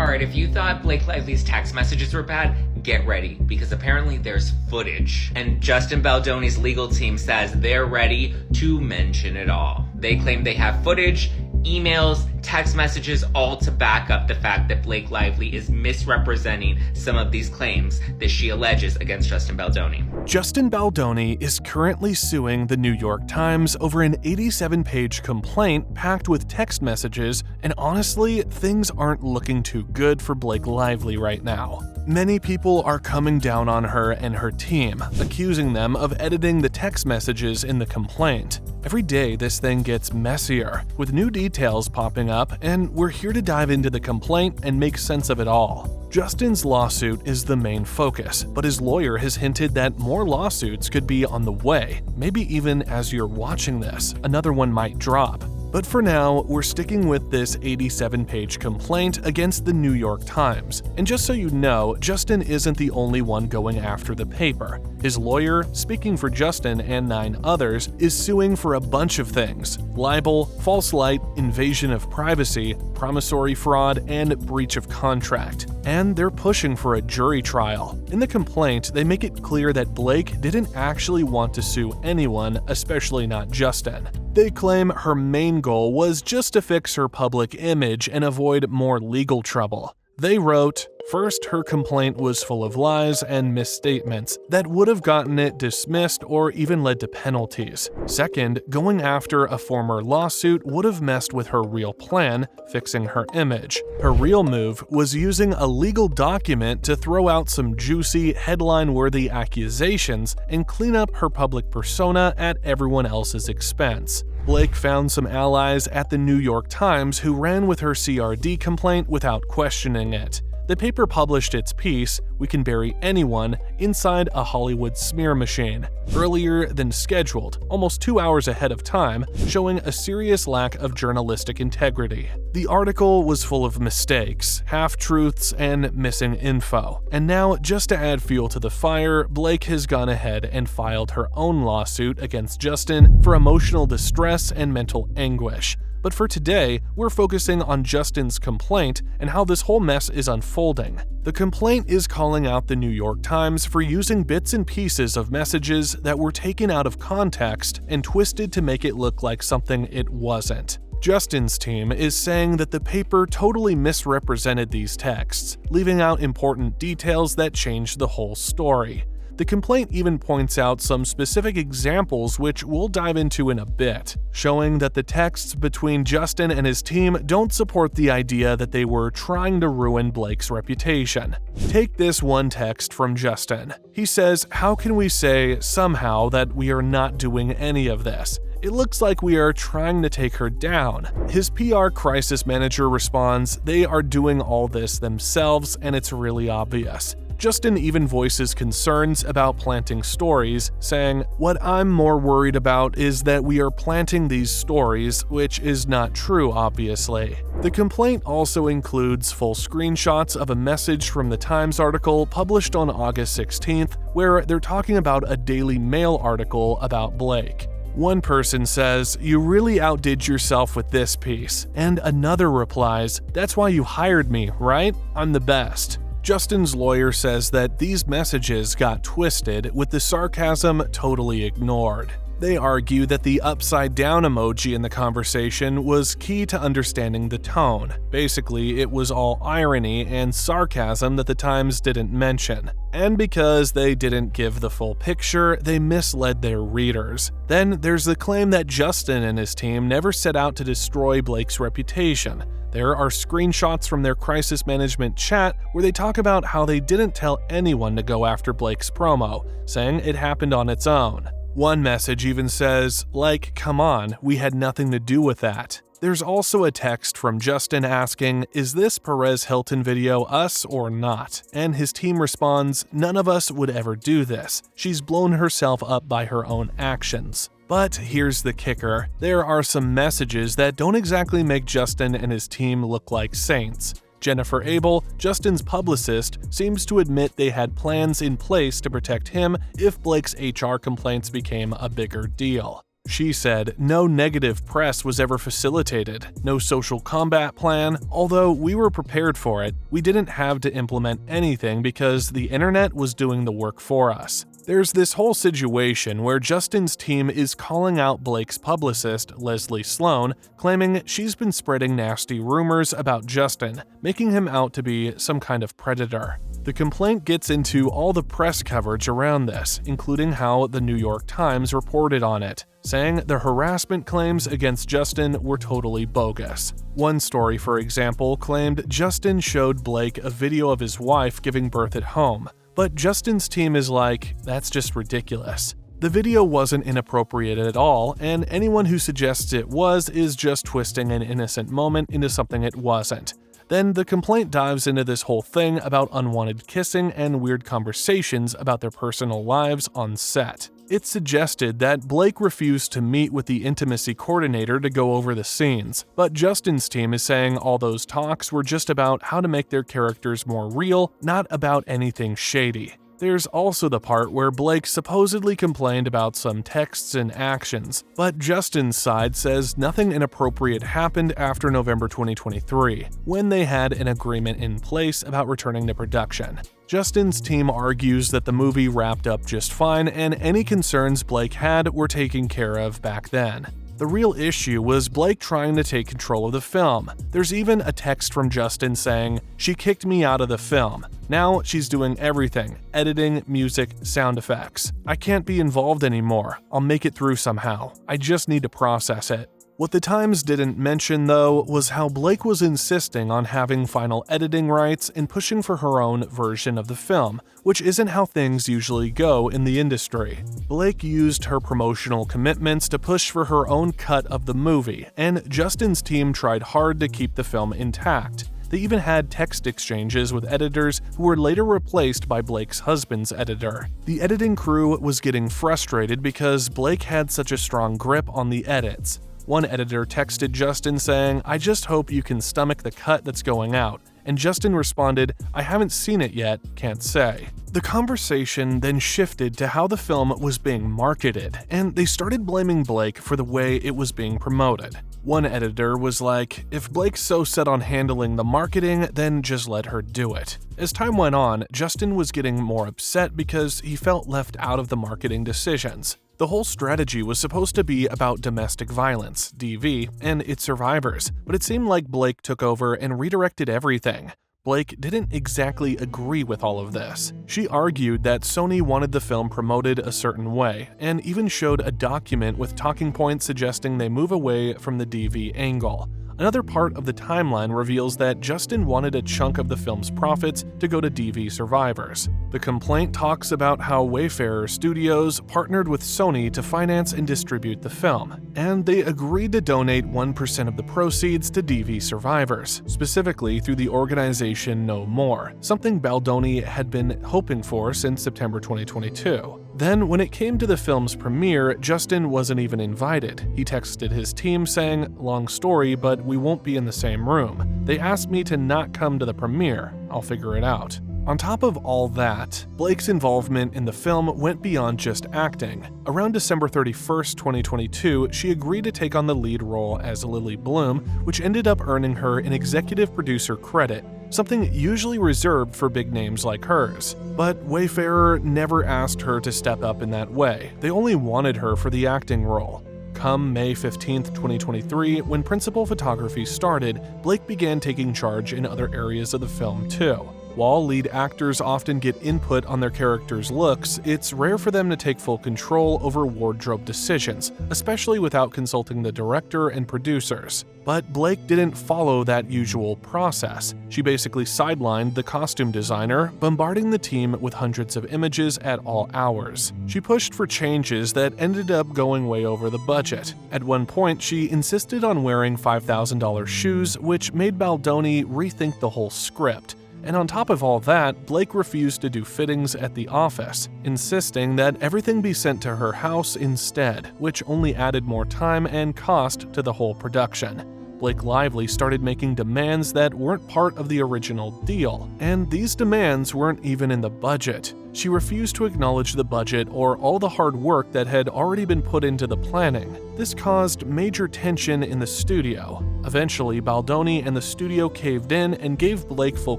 Alright, if you thought Blake Lively's text messages were bad, get ready, because apparently there's footage. And Justin Baldoni's legal team says they're ready to mention it all. They claim they have footage, emails, text messages, all to back up the fact that Blake Lively is misrepresenting some of these claims that she alleges against Justin Baldoni. Justin Baldoni is currently suing the New York Times over an 87-page complaint packed with text messages, and honestly, things aren't looking too good for Blake Lively right now. Many people are coming down on her and her team, accusing them of editing the text messages in the complaint. Every day this thing gets messier, with new details popping up, and we're here to dive into the complaint and make sense of it all. Justin's lawsuit is the main focus, but his lawyer has hinted that more lawsuits could be on the way. Maybe even as you're watching this, another one might drop. But for now, we're sticking with this 87-page complaint against the New York Times. And just so you know, Justin isn't the only one going after the paper. His lawyer, speaking for Justin and 9 others, is suing for a bunch of things: libel, false light, invasion of privacy, promissory fraud, and breach of contract. And they're pushing for a jury trial. In the complaint, they make it clear that Blake didn't actually want to sue anyone, especially not Justin. They claim her main goal was just to fix her public image and avoid more legal trouble. They wrote, "First, her complaint was full of lies and misstatements that would have gotten it dismissed or even led to penalties. Second, going after a former lawsuit would have messed with her real plan, fixing her image. Her real move was using a legal document to throw out some juicy, headline-worthy accusations and clean up her public persona at everyone else's expense." Blake found some allies at the New York Times who ran with her CRD complaint without questioning it. The paper published its piece, "We Can Bury Anyone," inside a Hollywood smear machine, earlier than scheduled, almost 2 hours ahead of time, showing a serious lack of journalistic integrity. The article was full of mistakes, half-truths, and missing info. And now, just to add fuel to the fire, Blake has gone ahead and filed her own lawsuit against Justin for emotional distress and mental anguish. But for today, we're focusing on Justin's complaint and how this whole mess is unfolding. The complaint is calling out the New York Times for using bits and pieces of messages that were taken out of context and twisted to make it look like something it wasn't. Justin's team is saying that the paper totally misrepresented these texts, leaving out important details that changed the whole story. The complaint even points out some specific examples, which we'll dive into in a bit, showing that the texts between Justin and his team don't support the idea that they were trying to ruin Blake's reputation. Take this one text from Justin. He says, "How can we say, somehow, that we are not doing any of this? It looks like we are trying to take her down." His PR crisis manager responds, "They are doing all this themselves, and it's really obvious." Justin even voices concerns about planting stories, saying, "What I'm more worried about is that we are planting these stories, which is not true, obviously." The complaint also includes full screenshots of a message from the Times article published on August 16th, where they're talking about a Daily Mail article about Blake. One person says, "You really outdid yourself with this piece," and another replies, "That's why you hired me, right? I'm the best." Justin's lawyer says that these messages got twisted, with the sarcasm totally ignored. They argue that the upside-down emoji in the conversation was key to understanding the tone. Basically, it was all irony and sarcasm that the Times didn't mention. And because they didn't give the full picture, they misled their readers. Then there's the claim that Justin and his team never set out to destroy Blake's reputation. There are screenshots from their crisis management chat where they talk about how they didn't tell anyone to go after Blake's promo, saying it happened on its own. One message even says, like, "Come on, we had nothing to do with that." There's also a text from Justin asking, "Is this Perez Hilton video us or not?" And his team responds, "None of us would ever do this. She's blown herself up by her own actions." But here's the kicker. There are some messages that don't exactly make Justin and his team look like saints. Jennifer Abel, Justin's publicist, seems to admit they had plans in place to protect him if Blake's HR complaints became a bigger deal. She said no negative press was ever facilitated, no social combat plan. Although we were prepared for it, we didn't have to implement anything because the internet was doing the work for us. There's this whole situation where Justin's team is calling out Blake's publicist, Leslie Sloan, claiming she's been spreading nasty rumors about Justin, making him out to be some kind of predator. The complaint gets into all the press coverage around this, including how the New York Times reported on it, saying the harassment claims against Justin were totally bogus. One story, for example, claimed Justin showed Blake a video of his wife giving birth at home, but Justin's team is like, that's just ridiculous. The video wasn't inappropriate at all, and anyone who suggests it was is just twisting an innocent moment into something it wasn't. Then the complaint dives into this whole thing about unwanted kissing and weird conversations about their personal lives on set. It suggested that Blake refused to meet with the intimacy coordinator to go over the scenes, but Justin's team is saying all those talks were just about how to make their characters more real, not about anything shady. There's also the part where Blake supposedly complained about some texts and actions, but Justin's side says nothing inappropriate happened after November 2023, when they had an agreement in place about returning to production. Justin's team argues that the movie wrapped up just fine and any concerns Blake had were taken care of back then. The real issue was Blake trying to take control of the film. There's even a text from Justin saying, "She kicked me out of the film. Now she's doing everything, editing, music, sound effects. I can't be involved anymore. I'll make it through somehow. I just need to process it." What the Times didn't mention, though, was how Blake was insisting on having final editing rights and pushing for her own version of the film, which isn't how things usually go in the industry. Blake used her promotional commitments to push for her own cut of the movie, and Justin's team tried hard to keep the film intact. They even had text exchanges with editors who were later replaced by Blake's husband's editor. The editing crew was getting frustrated because Blake had such a strong grip on the edits. One editor texted Justin saying, "I just hope you can stomach the cut that's going out," and Justin responded, "I haven't seen it yet, can't say." The conversation then shifted to how the film was being marketed, and they started blaming Blake for the way it was being promoted. One editor was like, "If Blake's so set on handling the marketing, then just let her do it." As time went on, Justin was getting more upset because he felt left out of the marketing decisions. The whole strategy was supposed to be about domestic violence, DV, and its survivors, but it seemed like Blake took over and redirected everything. Blake didn't exactly agree with all of this. She argued that Sony wanted the film promoted a certain way, and even showed a document with talking points suggesting they move away from the DV angle. Another part of the timeline reveals that Justin wanted a chunk of the film's profits to go to DV survivors. The complaint talks about how Wayfarer Studios partnered with Sony to finance and distribute the film, and they agreed to donate 1% of the proceeds to DV survivors, specifically through the organization No More, something Baldoni had been hoping for since September 2022. Then, when it came to the film's premiere, Justin wasn't even invited. He texted his team saying, "Long story, but we won't be in the same room. They asked me to not come to the premiere. I'll figure it out." On top of all that, Blake's involvement in the film went beyond just acting. Around December 31st, 2022, she agreed to take on the lead role as Lily Bloom, which ended up earning her an executive producer credit, something usually reserved for big names like hers. But Wayfarer never asked her to step up in that way. They only wanted her for the acting role. Come May 15th, 2023, when principal photography started, Blake began taking charge in other areas of the film too. While lead actors often get input on their characters' looks, it's rare for them to take full control over wardrobe decisions, especially without consulting the director and producers. But Blake didn't follow that usual process. She basically sidelined the costume designer, bombarding the team with hundreds of images at all hours. She pushed for changes that ended up going way over the budget. At one point, she insisted on wearing $5,000 shoes, which made Baldoni rethink the whole script. And on top of all that, Blake refused to do fittings at the office, insisting that everything be sent to her house instead, which only added more time and cost to the whole production. Blake Lively started making demands that weren't part of the original deal, and these demands weren't even in the budget. She refused to acknowledge the budget or all the hard work that had already been put into the planning. This caused major tension in the studio. Eventually, Baldoni and the studio caved in and gave Blake full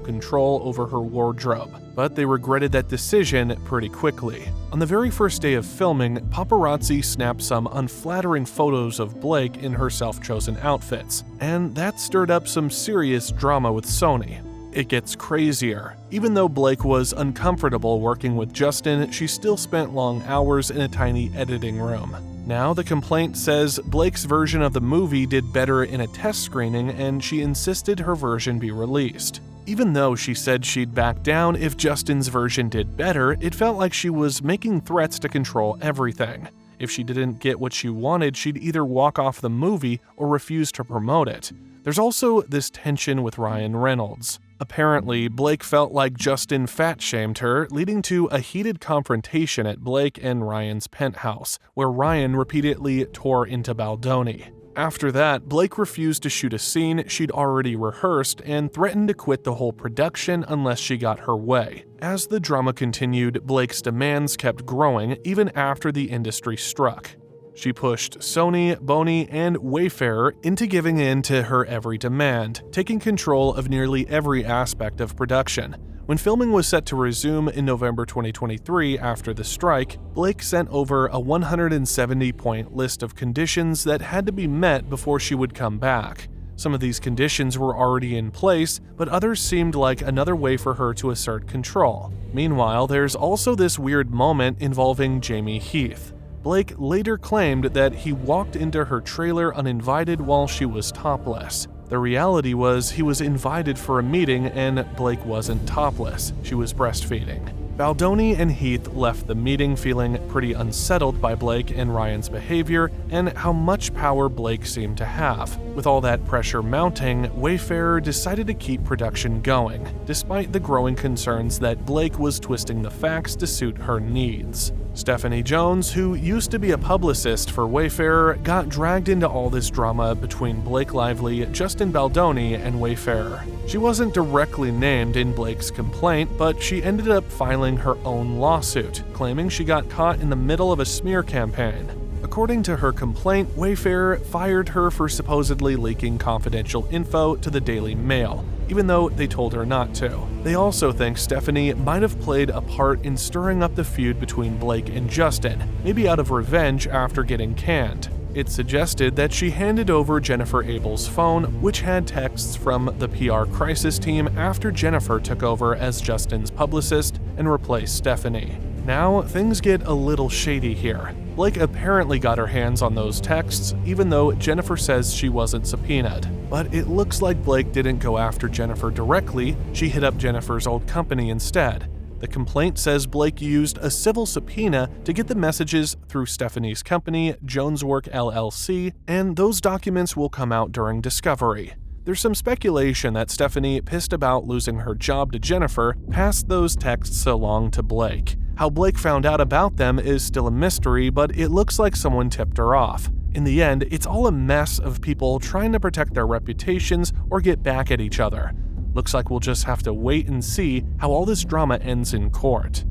control over her wardrobe, but they regretted that decision pretty quickly. On the very first day of filming, paparazzi snapped some unflattering photos of Blake in her self-chosen outfits, and that stirred up some serious drama with Sony. It gets crazier. Even though Blake was uncomfortable working with Justin, she still spent long hours in a tiny editing room. Now the complaint says Blake's version of the movie did better in a test screening, and she insisted her version be released. Even though she said she'd back down if Justin's version did better, it felt like she was making threats to control everything. If she didn't get what she wanted, she'd either walk off the movie or refuse to promote it. There's also this tension with Ryan Reynolds. Apparently, Blake felt like Justin fat-shamed her, leading to a heated confrontation at Blake and Ryan's penthouse, where Ryan repeatedly tore into Baldoni. After that, Blake refused to shoot a scene she'd already rehearsed and threatened to quit the whole production unless she got her way. As the drama continued, Blake's demands kept growing even after the industry struck. She pushed Sony, Boni, and Wayfarer into giving in to her every demand, taking control of nearly every aspect of production. When filming was set to resume in November 2023 after the strike, Blake sent over a 170-point list of conditions that had to be met before she would come back. Some of these conditions were already in place, but others seemed like another way for her to assert control. Meanwhile, there's also this weird moment involving Jamie Heath. Blake later claimed that he walked into her trailer uninvited while she was topless. The reality was he was invited for a meeting and Blake wasn't topless, she was breastfeeding. Baldoni and Heath left the meeting feeling pretty unsettled by Blake and Ryan's behavior and how much power Blake seemed to have. With all that pressure mounting, Wayfarer decided to keep production going, despite the growing concerns that Blake was twisting the facts to suit her needs. Stephanie Jones, who used to be a publicist for Wayfarer, got dragged into all this drama between Blake Lively, Justin Baldoni, and Wayfarer. She wasn't directly named in Blake's complaint, but she ended up filing her own lawsuit, claiming she got caught in the middle of a smear campaign. According to her complaint, Wayfarer fired her for supposedly leaking confidential info to the Daily Mail, even though they told her not to. They also think Stephanie might have played a part in stirring up the feud between Blake and Justin, maybe out of revenge after getting canned. It suggested that she handed over Jennifer Abel's phone, which had texts from the PR crisis team after Jennifer took over as Justin's publicist and replaced Stephanie. Now, things get a little shady here. Blake apparently got her hands on those texts, even though Jennifer says she wasn't subpoenaed. But it looks like Blake didn't go after Jennifer directly, she hit up Jennifer's old company instead. The complaint says Blake used a civil subpoena to get the messages through Stephanie's company, Joneswork LLC, and those documents will come out during discovery. There's some speculation that Stephanie, pissed about losing her job to Jennifer, passed those texts along to Blake. How Blake found out about them is still a mystery, but it looks like someone tipped her off. In the end, it's all a mess of people trying to protect their reputations or get back at each other. Looks like we'll just have to wait and see how all this drama ends in court.